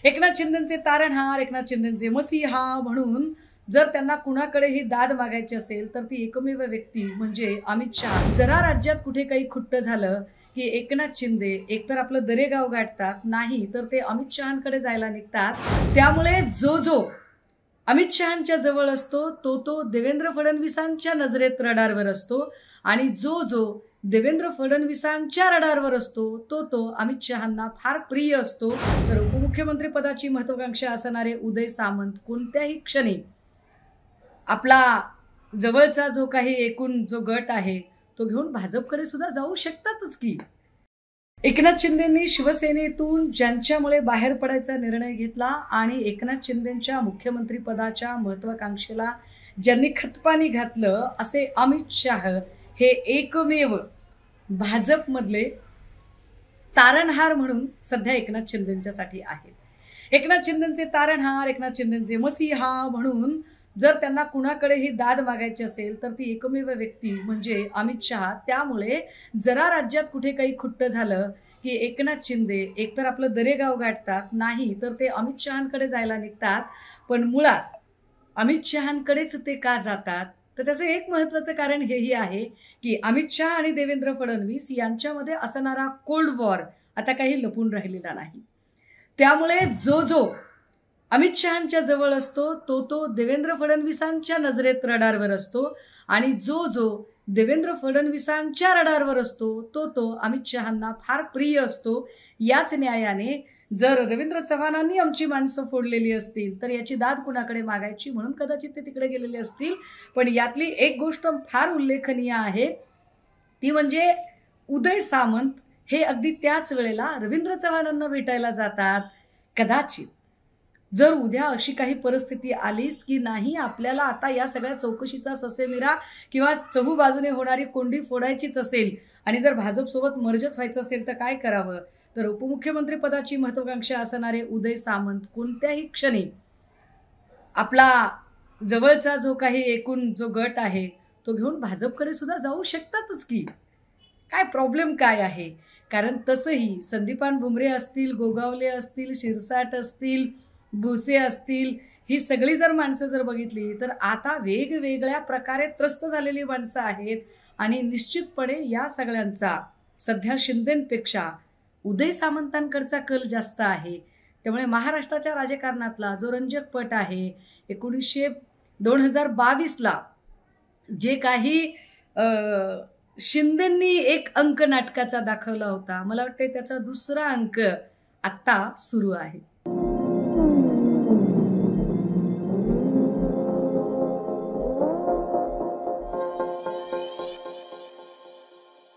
एकनाथ शिंदेचे तारणहार, एकनाथ शिंदेचे मसीहा म्हणून जर त्यांना कुणाकडेही दाद मागायची असेल तर ती एकमेव व्यक्ती म्हणजे अमित शहा। जरा राज्यात कुठे काही खुट्ट झालं की एकनाथ शिंदे एकतर आपलं दरेगाव गाठतात, नाही तर ते अमित शहांकडे जायला निघतात। त्यामुळे जो अमित शहांच्या जवळ असतो तो देवेंद्र फडणवीसांच्या नजरेत रडारवर असतो आणि जो देवेंद्र फडणवीसांच्या रडारवर असतो तो अमित शहांना फार प्रिय असतो। तर उपमुख्यमंत्री पदाची महत्वाकांक्षा असणारे उदय सामंत कोणत्याही क्षणी आपला जवळचा जो काही एकूण जो गट आहे तो घेऊन भाजपकडे सुद्धा जाऊ शकतातच की। एकनाथ शिंदेंनी शिवसेनेतून ज्यांच्यामुळे बाहेर पडायचा निर्णय घेतला आणि एकनाथ शिंदेंच्या मुख्यमंत्री पदाच्या महत्वाकांक्षेला ज्यांनी खतपाणी घातलं असे अमित शाह हे एकमेव भाजपमधले तारणहार म्हणून सध्या एकनाथ शिंदेंच्यासाठी आहेत। एकनाथ शिंदेचे तारणहार, एकनाथ शिंदेचे मसीहा म्हणून जर त्यांना कुणाकडेही दाद मागायची असेल तर ती एकमेव व्यक्ती म्हणजे अमित शहा। त्यामुळे जरा राज्यात कुठे काही खुट्ट झालं की एकनाथ शिंदे एकतर आपलं दरेगाव गाठतात, नाही तर ते अमित शहांकडे जायला निघतात। पण मुळात अमित शहांकडेच ते का जातात तर त्याचं एक महत्त्वाचं कारण हेही आहे की अमित शहा आणि देवेंद्र फडणवीस यांच्यामध्ये असणारा कोल्ड वॉर आता काही लपून राहिलेला नाही। त्यामुळे जो अमित शहांच्या जवळ असतो तो देवेंद्र फडणवीसांच्या नजरेत रडारवर असतो आणि जो देवेंद्र फडणवीसांच्या रडारवर असतो तो अमित शहांना फार प्रिय असतो। याच न्यायाने जर रवींद्र चव्हाणांनी आमची माणसं फोडलेली असतील तर याची दाद कुणाकडे मागायची म्हणून कदाचित ते तिकडे गेलेले असतील। पण यातली एक गोष्ट फार उल्लेखनीय आहे ती म्हणजे उदय सामंत हे अगदी त्याच वेळेला रवींद्र चव्हाणांना भेटायला जातात। कदाचित जर उद्या अशी काही परिस्थिती आलीच की नाही आपल्याला आता या सगळ्या चौकशीचा ससेमिरा किंवा चहू बाजूने होणारी कोंडी फोडायचीच असेल आणि जर भाजपसोबत मर्जच व्हायचं असेल तर काय करावं, तर उपमुख्यमंत्री पदाची महत्वाकांक्षा असणारे उदय सामंत कोणत्याही क्षणी आपला जवळचा जो काही एकूण जो गट आहे तो घेऊन भाजपकडे सुद्धा जाऊ शकतातच की। काय प्रॉब्लेम काय आहे, कारण तसंही संदीपान भुमरे असतील, गोगावले असतील, शिरसाट असतील, भुसे असतील, ही सगळी जर माणसं जर बघितली तर आता वेगवेगळ्या प्रकारे त्रस्त झालेली माणसं आहेत आणि निश्चितपणे या सगळ्यांचा सध्या शिंदेंपेक्षा उदय सामंतांकडचा कल जास्त आहे। त्यामुळे महाराष्ट्राच्या राजकारणातला जो रंजक पट आहे 2022ला जे काही शिंदेंनी एक अंक नाटकाचा दाखवला होता, मला वाटते त्याचा दुसरा अंक आत्ता सुरू आहे।